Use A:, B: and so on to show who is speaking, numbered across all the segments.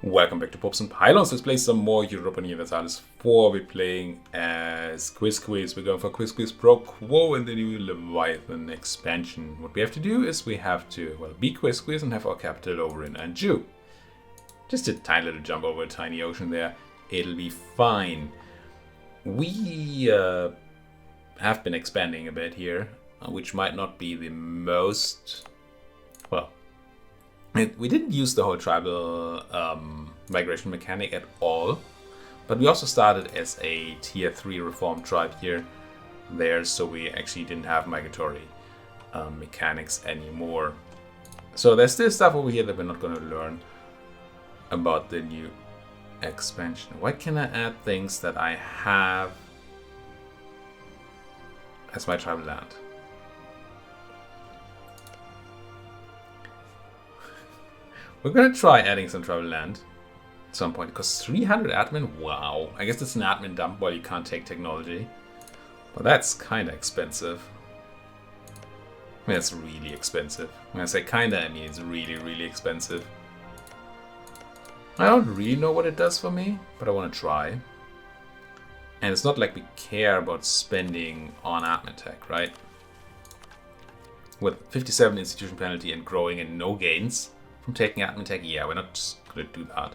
A: Welcome back to Pops and Pylons. Let's play some more Europa Universalis IV. We're playing as Quizquiz. We're going for Quizquiz Pro Quo in the new Leviathan Expansion. What we have to do is we have to, well, be Quizquiz and have our capital over in Anjou. Just a tiny little jump over a tiny ocean there. It'll be fine. We have been expanding a bit here, which might not be the most, well, we didn't use the whole tribal migration mechanic at all, but we also started as a tier 3 reformed tribe there, so we actually didn't have migratory mechanics anymore. So there's still stuff over here that we're not going to learn about the new expansion. Why can I add things that I have as my tribal land? We're gonna try adding some tribal land at some point, because 300 admin, wow. I guess it's an admin dump while you can't take technology. But that's kinda expensive. I mean, it's really expensive. When I say kinda, I mean it's really, really expensive. I don't really know what it does for me, but I wanna try. And it's not like we care about spending on admin tech, right? With 57 institution penalty and growing and no gains from taking admin tech, yeah, we're not just going to do that.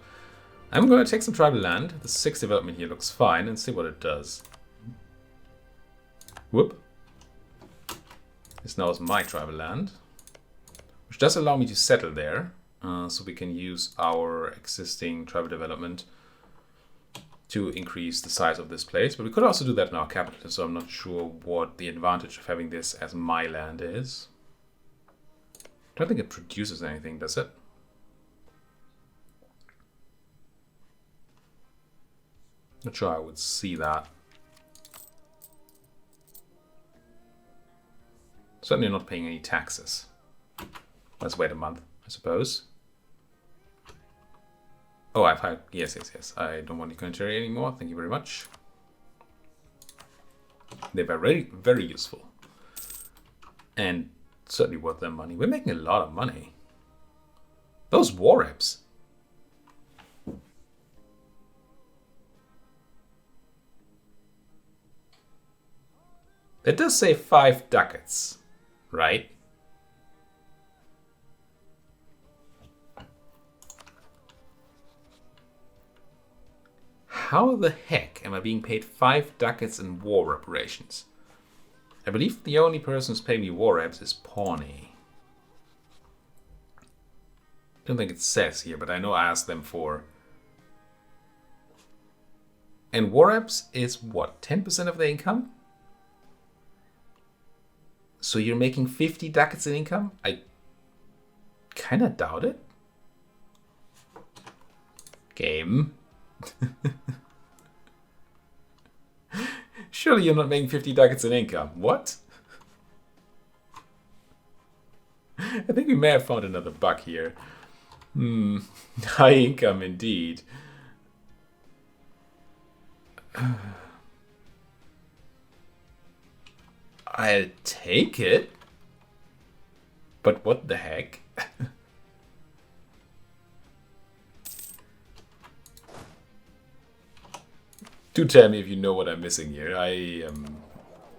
A: I'm going to take some tribal land. The 6 development here looks fine, and see what it does. Whoop. This now is my tribal land, which does allow me to settle there, so we can use our existing tribal development to increase the size of this place. But we could also do that in our capital, so I'm not sure what the advantage of having this as my land is. I don't think it produces anything, does it? Not sure I would see that. Certainly not paying any taxes. Let's wait a month, I suppose. Oh, I've had, yes. I don't want economy anymore. Thank you very much. They were very, very useful. And certainly worth their money. We're making a lot of money. Those war reps. It does say 5 ducats, right? How the heck am I being paid 5 ducats in war reparations? I believe the only person who's paying me war reps is Pawnee. Don't think it says here, but I know I asked them for. And war reps is what, 10% of the income? So you're making 50 ducats in income? I kind of doubt it. Game. Surely you're not making 50 ducats in income. What? I think we may have found another bug here. High income indeed. I'll take it. But what the heck? Do tell me if you know what I'm missing here. I am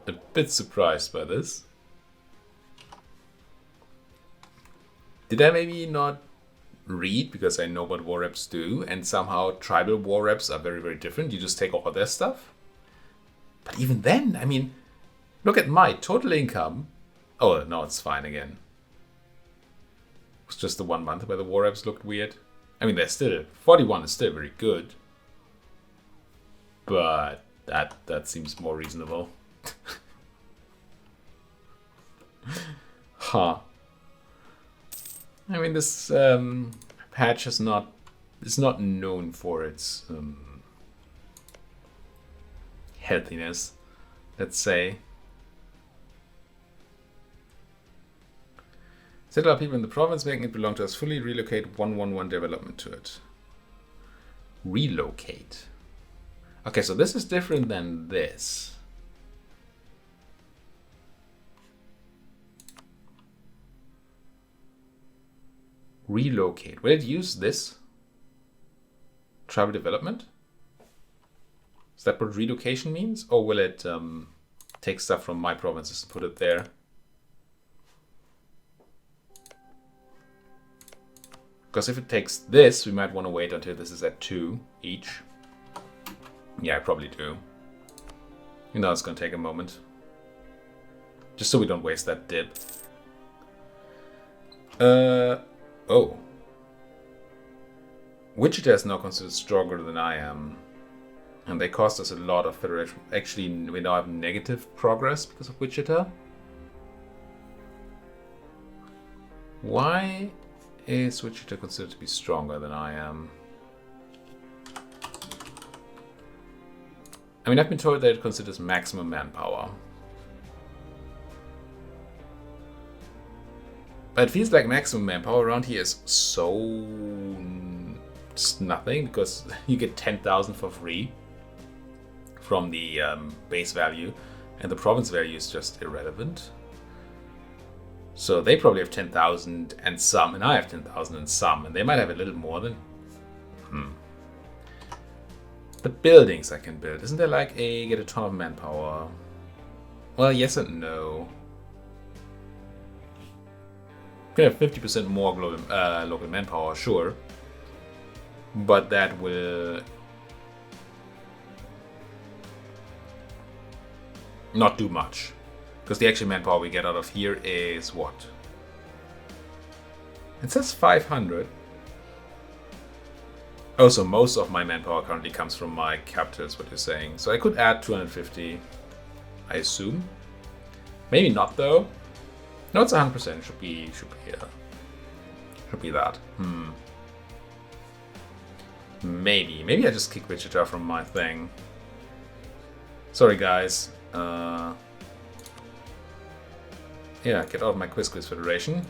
A: a bit surprised by this. Did I maybe not read because I know what war reps do, and somehow tribal war reps are very, very different? You just take all their stuff? But even then, I mean, look at my total income. Oh, no, it's fine again. It was just the 1 month where the war reps looked weird. I mean, they're still, 41 is still very good. But that seems more reasonable. Huh. I mean, this patch is not known for its healthiness, let's say. Settle our people in the province, making it belong to us fully. Relocate 111 development to it. Relocate. Okay, so this is different than this. Relocate. Will it use this? tribal development? Is that what relocation means? Or will it take stuff from my provinces and put it there? Because if it takes this, we might want to wait until this is at 2 each. Yeah, I probably do. You know, it's going to take a moment. Just so we don't waste that dip. Oh. Wichita is now considered stronger than I am. And they cost us a lot of federation. Actually, we now have negative progress because of Wichita. Why is Wichita considered to be stronger than I am? I mean, I've been told that it considers maximum manpower. But it feels like maximum manpower around here is so just nothing, because you get 10,000 for free from the base value, and the province value is just irrelevant. So they probably have 10,000 and some, and I have 10,000 and some, and they might have a little more than... But buildings I can build. Isn't there like a get a ton of manpower? Well, yes and no. You can have 50% more local manpower, sure. But that will not do much. Because the actual manpower we get out of here is what? It says 500. Oh, so most of my manpower currently comes from my capitals, what you're saying. So I could add 250, I assume. Maybe not though. No, it's 100%. Should be that. Maybe I just kick Wichita from my thing. Sorry guys. Yeah, get out of my Quizquiz Federation.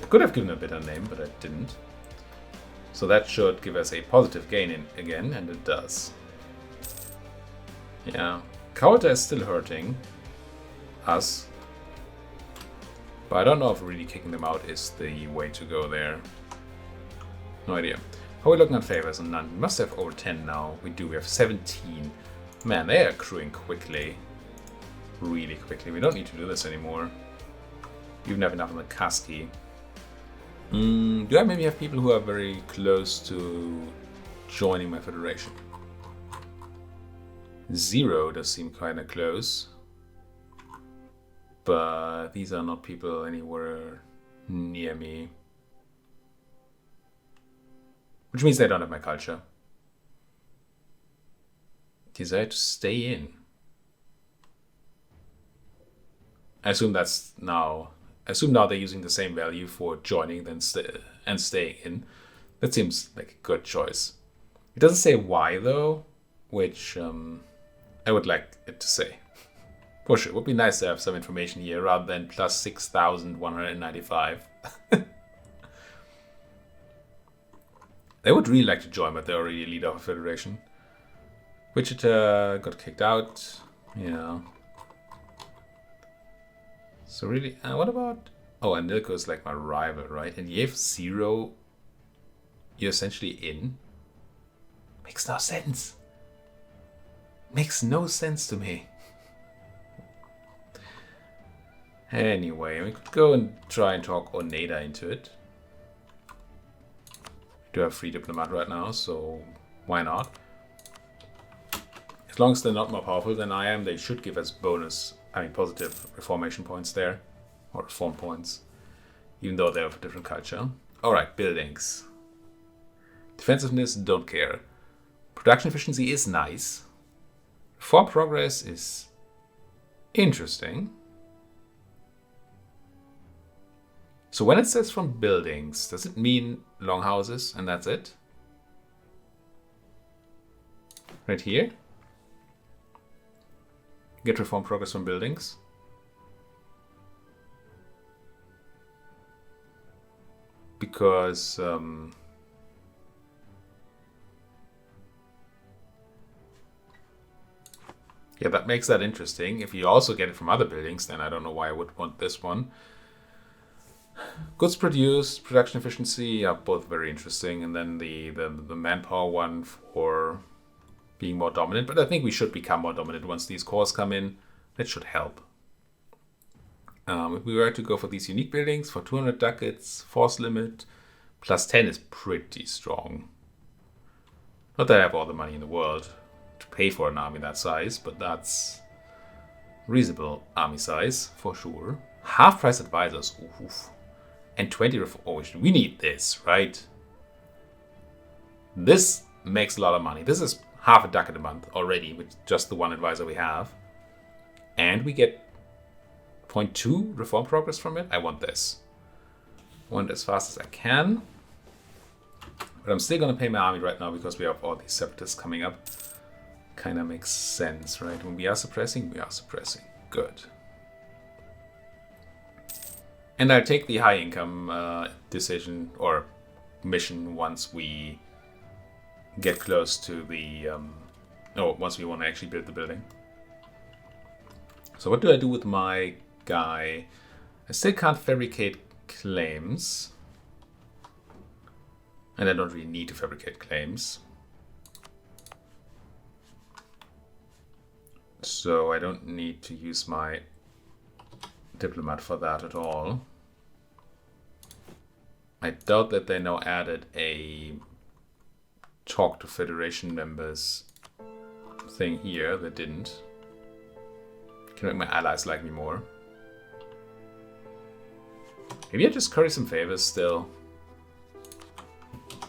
A: I could have given a better name, but I didn't. So that should give us a positive gain in again, and it does. Yeah, Kauta is still hurting us. But I don't know if really kicking them out is the way to go there. No idea. How are we looking at favors? And none. We must have over 10 now. We do. We have 17. Man, they are accruing quickly. Really quickly. We don't need to do this anymore. We even have enough on the Kaski. Do I maybe have people who are very close to joining my federation? 0 does seem kind of close. But these are not people anywhere near me. Which means they don't have my culture. Desire to stay in. I assume that's now... I assume now they're using the same value for joining and staying in. That seems like a good choice. It doesn't say why though, which I would like it to say. For sure, it would be nice to have some information here rather than plus 6,195. They would really like to join, but they're already a leader of a federation. Wichita got kicked out. Yeah. So really, what about... Oh, and Nilko is like my rival, right? And you have 0. You're essentially in. Makes no sense. Makes no sense to me. Anyway, we could go and try and talk Oneida into it. We do have free diplomat right now, so why not? As long as they're not more powerful than I am, they should give us positive reformation points there. Or reform points. Even though they have a different culture. Alright, buildings. Defensiveness, don't care. Production efficiency is nice. Reform progress is interesting. So when it says from buildings, does it mean longhouses and that's it? Right here? Get reform progress from buildings. Because yeah, that makes that interesting. If you also get it from other buildings, then I don't know why I would want this one. Goods produced, production efficiency are both very interesting, and then the manpower one for being more dominant. But I think we should become more dominant once these cores come in. That should help. If we were to go for these unique buildings for 200 ducats, force limit, plus 10 is pretty strong. Not that I have all the money in the world to pay for an army that size, but that's reasonable army size for sure. Half price advisors, oof. And 20 oh, we need this, right? This makes a lot of money. This is half a ducat a month already with just the one advisor we have. And we get 0.2 reform progress from it. I want this. I want it as fast as I can. But I'm still going to pay my army right now because we have all these separatists coming up. Kind of makes sense, right? When we are suppressing, we are suppressing. Good. And I'll take the high income decision or mission once we get close to the... once we want to actually build the building. So what do I do with my guy? I still can't fabricate claims. And I don't really need to fabricate claims. So I don't need to use my diplomat for that at all. I doubt that they now added a talk to Federation members thing here. They didn't. Can make my allies like me more. Maybe I just curry some favors still.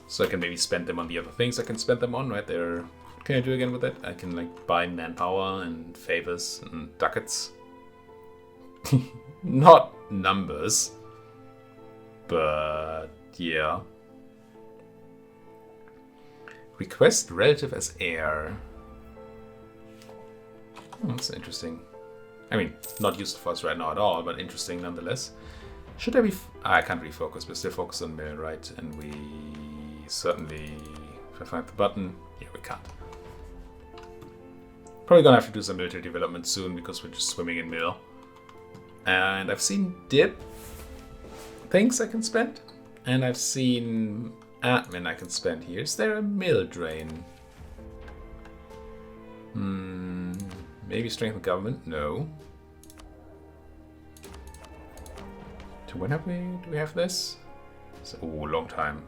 A: So I can maybe spend them on the other things I can spend them on, right? There. What can I do again with it? I can like buy manpower and favors and ducats. Not numbers. But yeah. Request relative as heir. Oh, that's interesting. I mean, not useful for us right now at all, but interesting nonetheless. Should I be... I can't refocus, but still focus on mill, right? And we certainly... If I find the button... Yeah, we can't. Probably gonna have to do some military development soon because we're just swimming in mill. And I've seen dip things I can spend. And I've seen admin I can spend here. Is there a mill drain? Maybe strengthen government? No. To when have we... Do we have this? Oh, long time.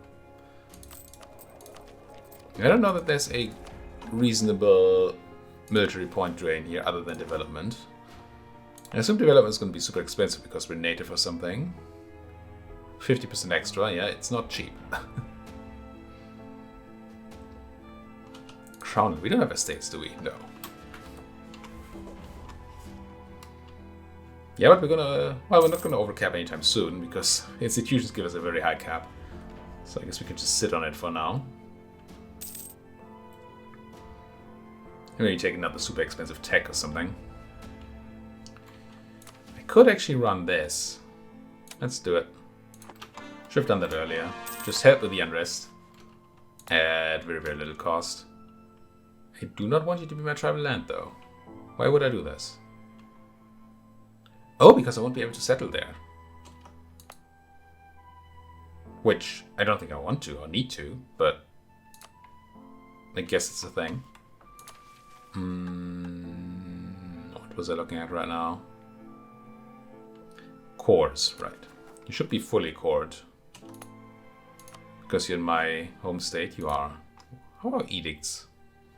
A: I don't know that there's a reasonable military point drain here other than development. I assume development is going to be super expensive because we're native or something. 50% extra, yeah, it's not cheap. Crown, we don't have estates, do we? No. Yeah, but we're gonna... Well, we're not gonna overcap anytime soon because institutions give us a very high cap. So I guess we can just sit on it for now. Maybe take another super expensive tech or something. I could actually run this. Let's do it. Should have done that earlier. Just help with the unrest. At very, very little cost. I do not want you to be my tribal land, though. Why would I do this? Oh, because I won't be able to settle there. Which, I don't think I want to or need to, but... I guess it's a thing. What was I looking at right now? Cores, right. You should be fully cored. Because you're in my home state, you are. How about edicts?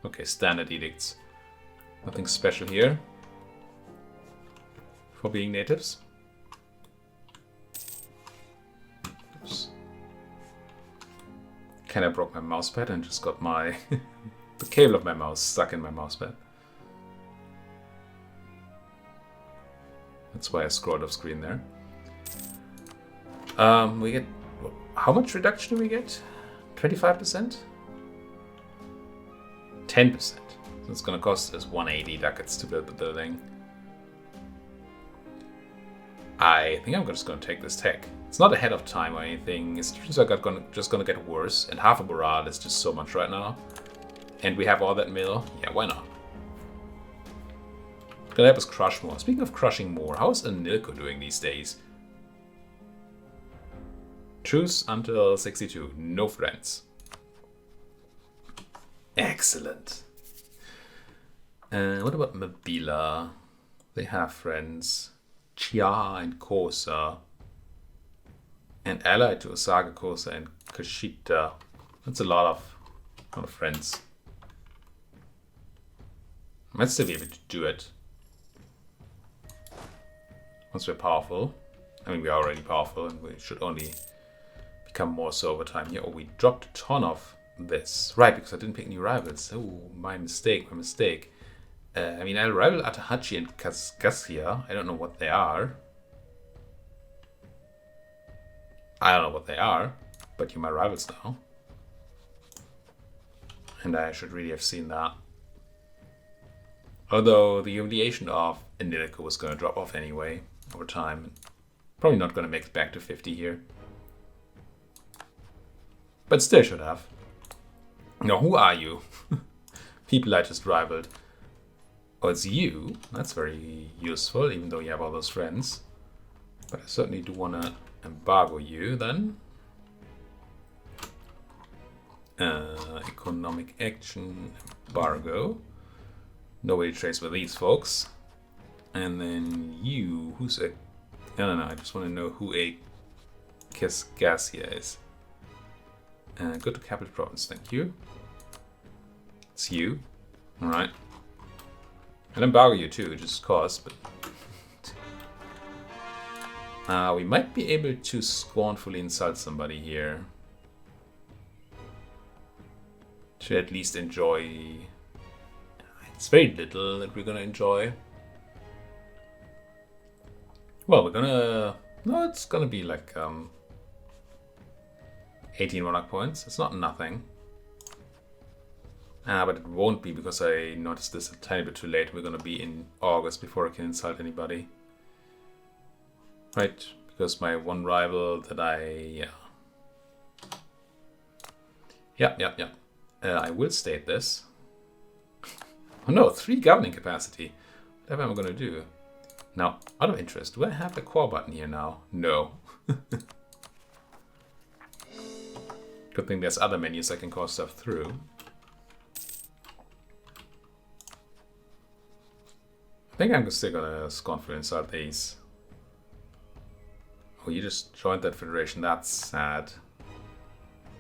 A: Okay, standard edicts. Nothing special here. For being natives. Oops. Kinda broke my mousepad and just got my... the cable of my mouse stuck in my mousepad. That's why I scrolled off screen there. We get... How much reduction do we get? 25%? 10%. So it's gonna cost us 180 ducats to build the building. I think I'm just gonna take this tech. It's not ahead of time or anything. Institutions are just gonna get worse, and half of morale is just so much right now. And we have all that mill. Yeah, why not? It's gonna help us crush more. Speaking of crushing more, how is Anilko doing these days? Truce until 62. No friends. Excellent. What about Mabila? They have friends. Chia and Kosa. And allied to Osaka, Kosa, and Kashita. That's a lot of friends. Might still be able to do it. Once we're powerful. I mean, we're already powerful and we should only become more so over time here. Oh, we dropped a ton of this. Right, because I didn't pick new rivals. Oh, my mistake. I mean, I'll rival Atahachi and Kaskaskia. I don't know what they are. But you're my rivals now. And I should really have seen that. Although the humiliation of Enilico was going to drop off anyway over time. Probably not going to make it back to 50 here. But still should have. Now, who are you? People I just rivaled. Oh, it's you. That's very useful, even though you have all those friends. But I certainly do want to embargo you then. Economic action, embargo. Nobody trades with these folks. And then you, who's a... No, I just want to know who a Kaskaskia is. Go to capital province, thank you. It's you. Alright. I'll embargo you too, just cause, but... we might be able to scornfully insult somebody here. To at least enjoy... It's very little that we're gonna enjoy. Well, we're gonna... No, it's gonna be like 18 monarch points. It's not nothing. But it won't be because I noticed this a tiny bit too late. We're gonna be in August before I can insult anybody. Right, because my one rival that I... Yeah. I will state this. Oh no, 3 governing capacity. Whatever am I gonna do? Now, out of interest, do I have the core button here now? No. Good thing there's other menus I can call stuff through. I think I'm still gonna scornfully insult these. Oh, you just joined that federation. That's sad.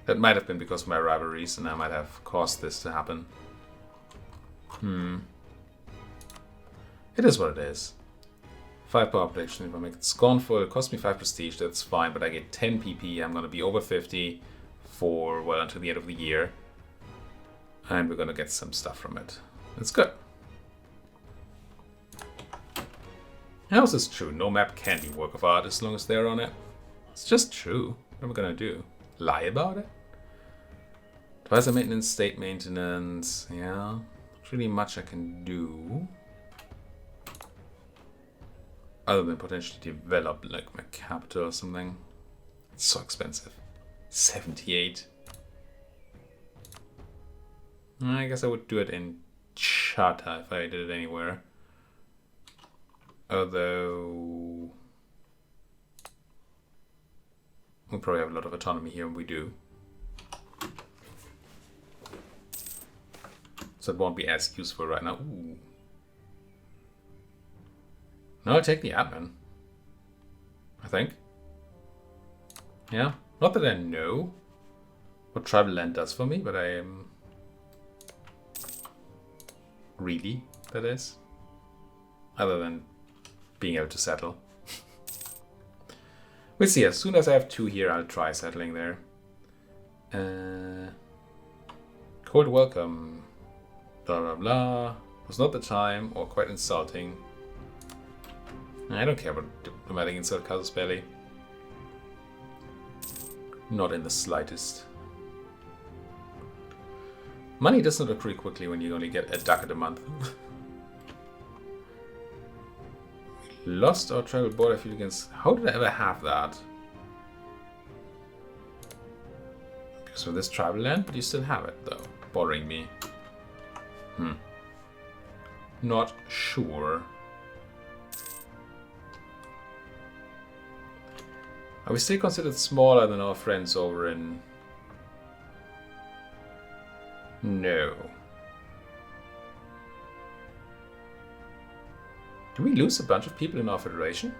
A: That might have been because of my rivalries, and I might have caused this to happen. It is what it is. 5 power prediction. If I make it scornful, it costs me 5 prestige. That's fine, but I get 10 PP. I'm gonna be over 50 for, well, until the end of the year. And we're gonna get some stuff from it. That's good. How is this true? No map can be work of art as long as they're on it. It's just true. What am I gonna do? Lie about it? Advisor maintenance, state maintenance. Yeah, not really much I can do. Other than potentially develop like my capital or something. It's so expensive. 78. I guess I would do it in Chata if I did it anywhere. Although we'll probably have a lot of autonomy here, and we do. So it won't be as useful right now. Ooh. No, I'll take the admin. I think. Yeah. Not that I know what tribal land does for me, but I am... Really, that is. Other than being able to settle. We'll see. As soon as I have 2 here, I'll try settling there. Cold welcome. Blah blah blah. Was not the time, or quite insulting. I don't care about diplomatic insult Casus Belli. Not in the slightest. Money does not accrue quickly when you only get a ducat a month. Lost our tribal border field against... How did I ever have that? Because of this tribal land, but you still have it though. Bothering me. Not sure. Are we still considered smaller than our friends over in... No. Do we lose a bunch of people in our federation?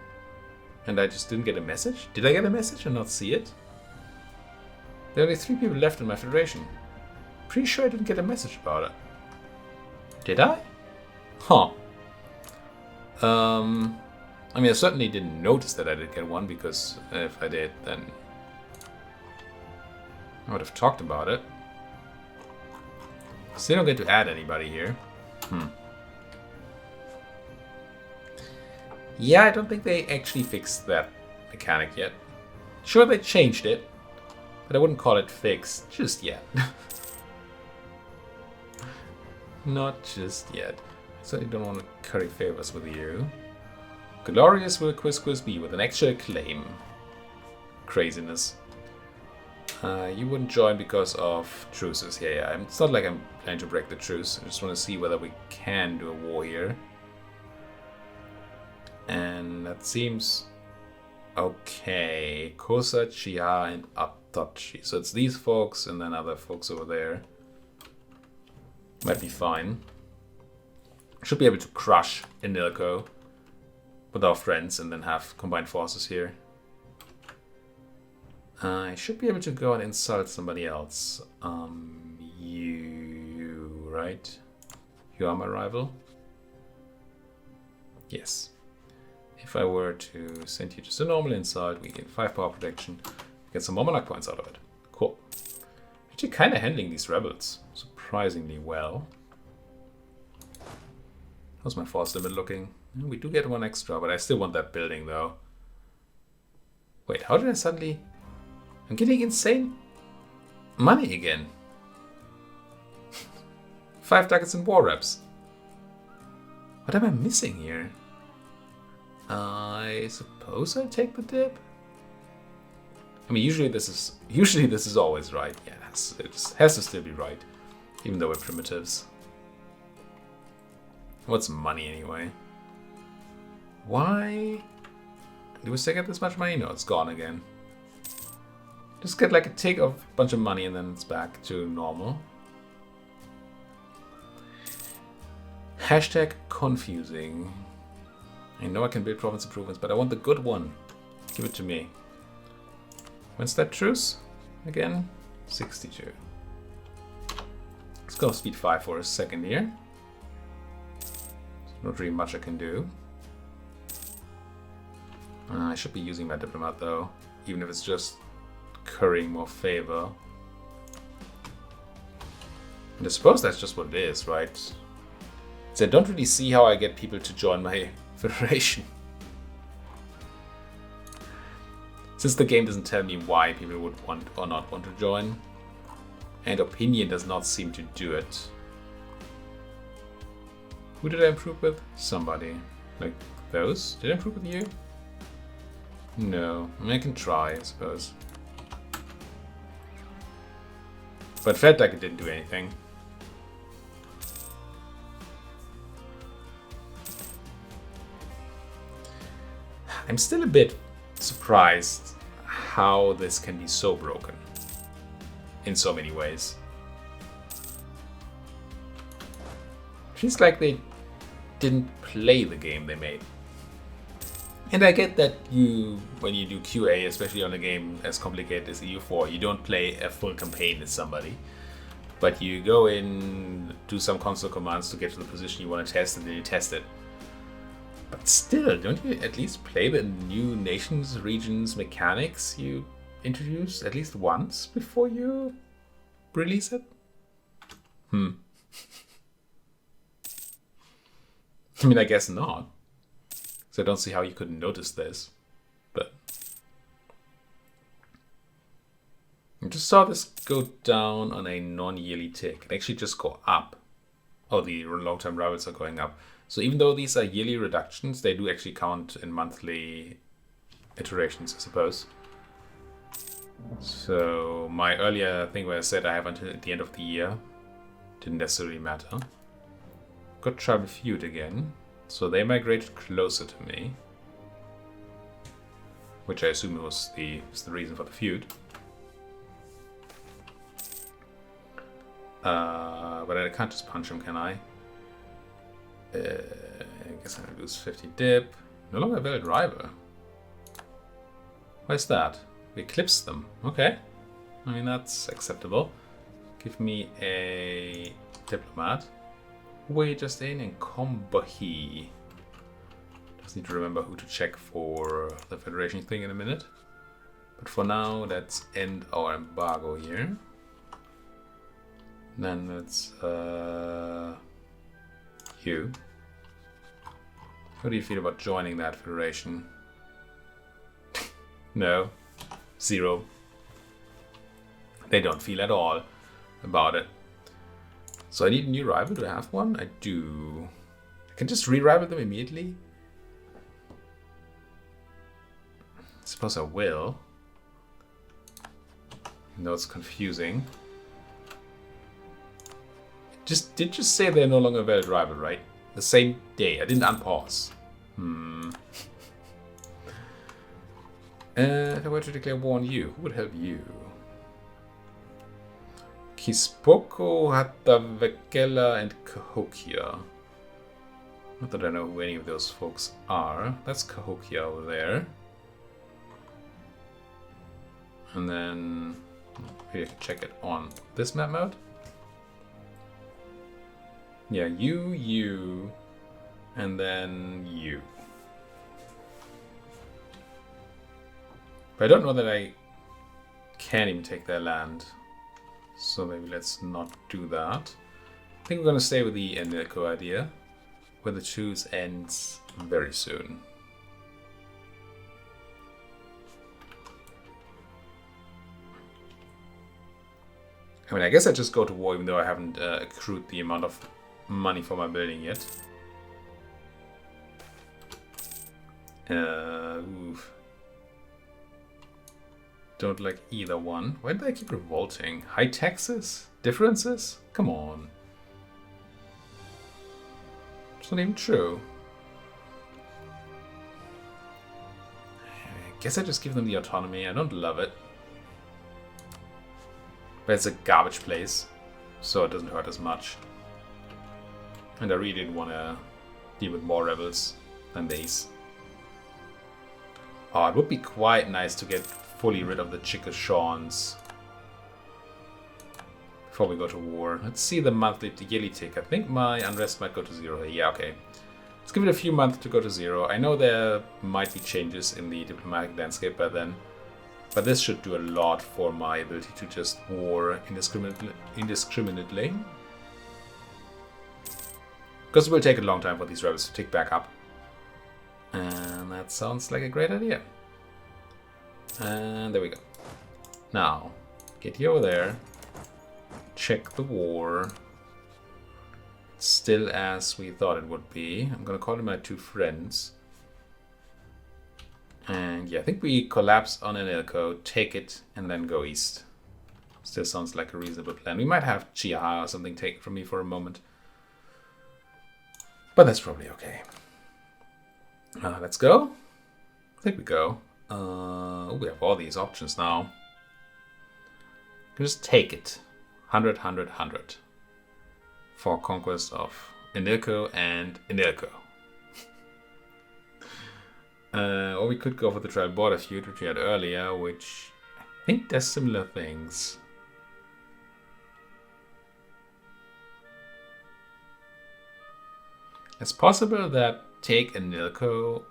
A: And I just didn't get a message? Did I get a message and not see it? There are only 3 people left in my federation. Pretty sure I didn't get a message about it. Did I? Huh. I mean, I certainly didn't notice that I did get one, because if I did, then I would have talked about it. Still don't get to add anybody here. Yeah, I don't think they actually fixed that mechanic yet. Sure, they changed it, but I wouldn't call it fixed just yet. Not just yet. I certainly don't want to curry favors with you. Glorious will Quizquiz be with an extra claim. Craziness. You wouldn't join because of truces. Yeah. It's not like I'm planning to break the truce. I just want to see whether we can do a war here. And that seems okay. Kosa, Chia, and Abtachi. So it's these folks and then other folks over there. Might be fine. Should be able to crush Inilco with our friends and then have combined forces here. I should be able to go and insult somebody else. You, right? You are my rival? Yes. If I were to send you just a normal insult, we get 5 power protection, get some more monarch points out of it. Cool. Actually kind of handling these rebels surprisingly well. How's my force limit looking? We do get 1 extra, but I still want that building though. Wait, how did I suddenly... I'm getting insane money again. 5 ducats and war reps. What am I missing here? I suppose I take the dip. I mean, usually this is always right. Yes, it has to still be right, even though we're primitives. What's money anyway? Why do we still get this much money? No, it's gone again. Just get like a tick of a bunch of money and then it's back to normal. Hashtag confusing. I know I can build province improvements, but I want the good one. Give it to me. When's that truce? Again? 62. Let's go speed 5 for a second here. Not really much I can do. I should be using my diplomat though, even if it's just currying more favor. And I suppose that's just what it is, right? So I don't really see how I get people to join my federation. Since the game doesn't tell me why people would want or not want to join, and opinion does not seem to do it. Who did I improve with? Somebody. Like those? Did I improve with you? No. I mean, I can try, I suppose. But it felt like it didn't do anything. I'm still a bit surprised how this can be so broken in so many ways. Feels like they didn't play the game they made. And I get that when you do QA, especially on a game as complicated as EU4, you don't play a full campaign as somebody. But you go in, do some console commands to get to the position you want to test, and then you test it. But still, don't you at least play the new nations, regions, mechanics you introduced at least once before you release it? I mean, I guess not. So I don't see how you couldn't notice this. But I just saw this go down on a non-yearly tick. It actually just go up. Oh, the long-term rivals are going up. So even though these are yearly reductions, they do actually count in monthly iterations, I suppose. So my earlier thing where I said I have until the end of the year didn't necessarily matter. Got Tribal Feud again. So they migrated closer to me. which I assume was the reason for the feud. But I can't just punch him, can I? I guess I'm gonna lose 50 dip. No longer a valid rival. Why is that? We eclipse them. Okay. I mean, that's acceptable. Give me a diplomat. We're just in combo he. Just need to remember who to check for the Federation thing in a minute. But for now, let's end our embargo here. Then let's you. How do you feel about joining that Federation? No. 0. They don't feel at all about it. So I need a new rival. Do I have one? I do. I can just re-rival them immediately. I suppose I will. No, it's confusing. Did just say they're no longer a valid rival, right? The same day. I didn't unpause. If I were to declare war on you, who would help you? Kispoko, Hatavekela, and Cahokia. Not that I know who any of those folks are. That's Cahokia over there. And then maybe I can check it on this map mode. Yeah, you, and then you. But I don't know that I can even take their land. So maybe let's not do that. I think we're going to stay with the Enilco idea, where the choose ends very soon. I mean, I guess I just go to war even though I haven't accrued the amount of money for my building yet. Oof. Don't like either one. Why do I keep revolting? High taxes? Differences? Come on. It's not even true. I guess I just give them the autonomy. I don't love it. But it's a garbage place, so it doesn't hurt as much. And I really didn't want to deal with more rebels than these. Oh, it would be quite nice to get fully rid of the Chickashawns before we go to war. Let's see the monthly to yearly tick. I think my unrest might go to 0. Yeah, okay. Let's give it a few months to go to 0. I know there might be changes in the diplomatic landscape by then, but this should do a lot for my ability to just war indiscriminately. Because it will take a long time for these rebels to tick back up. And that sounds like a great idea. And there we go. Now, get you over there. Check the war. It's still as we thought it would be. I'm gonna call in my 2 friends. And yeah, I think we collapse on Enilco, take it, and then go east. Still sounds like a reasonable plan. We might have Chiaha or something taken from me for a moment. But that's probably okay. Let's go. I think we go. We have all these options now. Just take it. 100, 100, 100. For conquest of Enilco and Enilco. Or we could go for the tribal border feud, which we had earlier, which I think does similar things. It's possible that take Enilco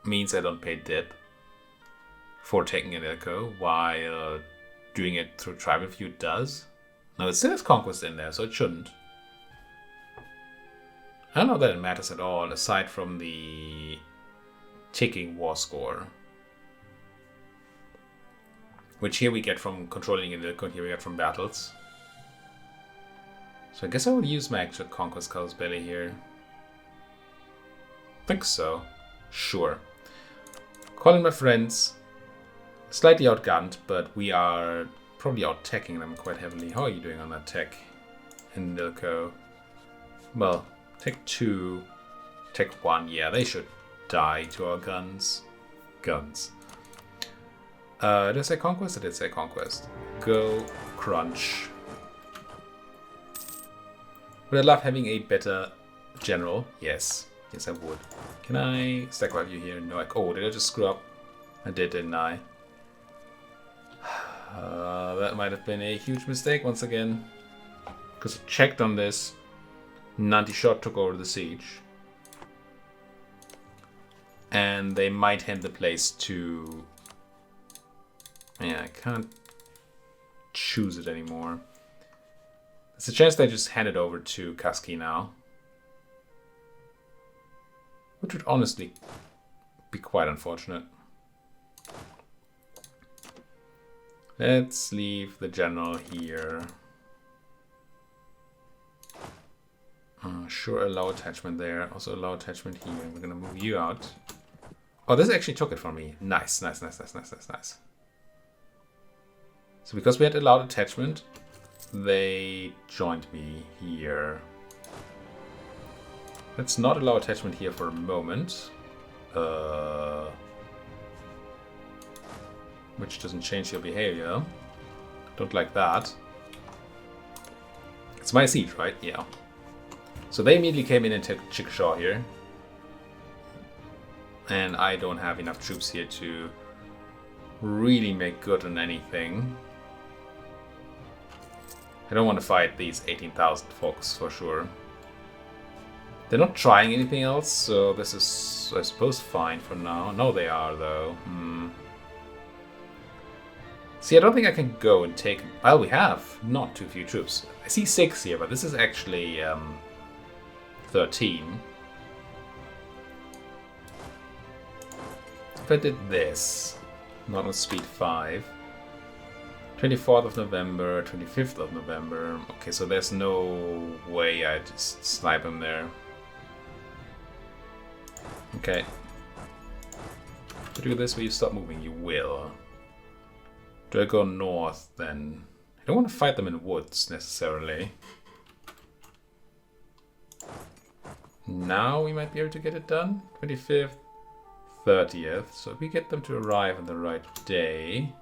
A: means I don't pay dip for taking Enilco, while doing it through tribal feud does. No, it still has conquest in there, so it shouldn't. I don't know that it matters at all, aside from the ticking war score. Which here we get from controlling Enilco, and here we get from battles. So I guess I will use my actual Conquest Cause Belly here. Think so. Sure. Calling my friends. Slightly outgunned, but we are probably out-teching them quite heavily. How are you doing on that tech? Enilco. Well, tech 2, tech 1. Yeah, they should die to our guns. guns. Did I say conquest? I did say conquest. Go crunch. Would I love having a better general? Yes. Yes, I would. Can I stack right you here? No, oh, did I just screw up? I did, didn't I? That might have been a huge mistake once again. Because I checked on this. Nanti-Shot took over the siege. And they might hand the place to... Yeah, I can't choose it anymore. There's a chance they just hand it over to Kaski now. Which would honestly be quite unfortunate. Let's leave the general here. Sure, allow attachment there. Also allow attachment here. We're gonna move you out. Oh, this actually took it from me. Nice, nice, nice, nice, nice, nice, nice. So because we had allowed attachment, they joined me here. Let's not allow attachment here for a moment. Which doesn't change your behavior. Don't like that. It's my siege, right? Yeah. So they immediately came in and took Chickashaw here. And I don't have enough troops here to really make good on anything. I don't want to fight these 18,000 folks for sure. They're not trying anything else, so this is, I suppose, fine for now. No, they are, though. See, I don't think I can go and take... Well, we have not too few troops. I see 6 here, but this is actually 13. If I did this, not on speed 5. 24th of November, 25th of November. Okay, so there's no way I just snipe him there. Okay. To do this, will you stop moving? You will. Do I go north then? I don't want to fight them in woods necessarily. Now we might be able to get it done. 25th, 30th. So if we get them to arrive on the right day.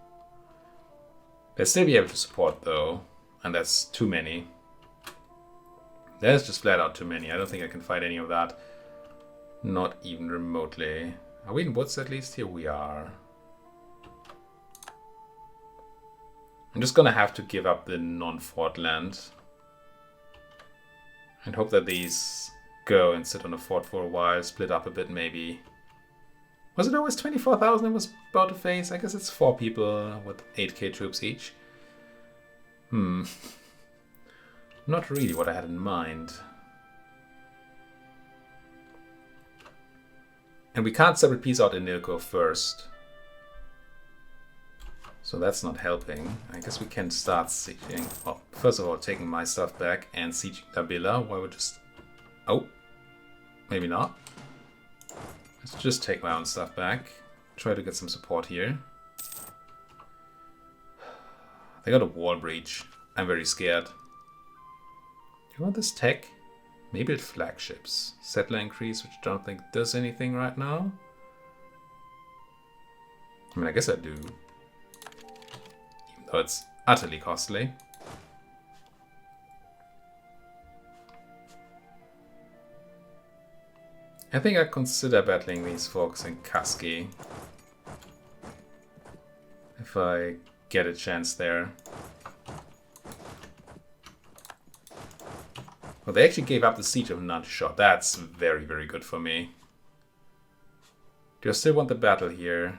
A: They'll still be able to support though. And that's too many. There's just flat out too many. I don't think I can fight any of that. Not even remotely. Are we in woods at least? Here we are. I'm just gonna have to give up the non-fort land. And hope that these go and sit on a fort for a while. Split up a bit maybe. Was it always 24,000 I was about to face? I guess it's 4 people with 8k troops each. Not really what I had in mind. And we can't separate peace out in Nilco first. So that's not helping. I guess we can start sieging. Well, first of all, taking my stuff back and sieging Nabila while we're just... Oh, maybe not. Let's just take my own stuff back. Try to get some support here. They got a wall breach. I'm very scared. Do you want this tech? Maybe it's flagships. Settler increase, which I don't think does anything right now. I mean, I guess I do. Even though it's utterly costly. I think I'd consider battling these folks in Kaski. If I get a chance there. Well, they actually gave up the siege of Nanti-Shot. That's very, very good for me. Do I still want the battle here?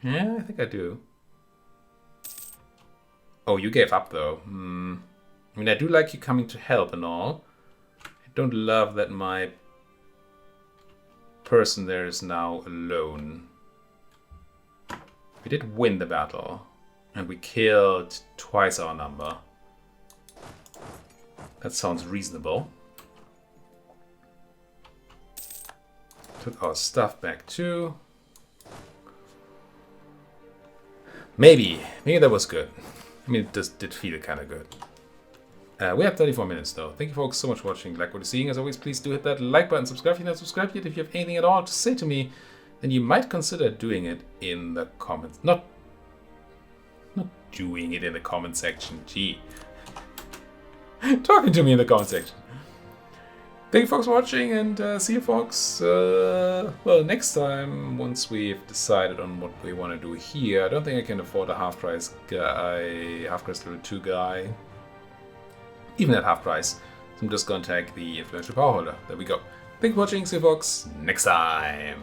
A: Yeah, I think I do. Oh, you gave up though. I mean, I do like you coming to help and all. I don't love that my person there is now alone. We did win the battle. And we killed twice our number. That sounds reasonable. Took our stuff back too. Maybe that was good. I mean, it just did feel kind of good. We have 34 minutes though. Thank you folks so much for watching. Like what you're seeing. As always, please do hit that like button. Subscribe if you're not subscribed yet. If you have anything at all to say to me then you might consider doing it in the comments. Not doing it in the comment section. Gee. Talking to me in the comment section. Thank you folks for watching, and see you folks well next time, once we've decided on what we want to do here. I don't think I can afford a half price level 2 guy, even at half price. So I'm just gonna tag the influential power holder. There we go. Thank you for watching, see you folks next time.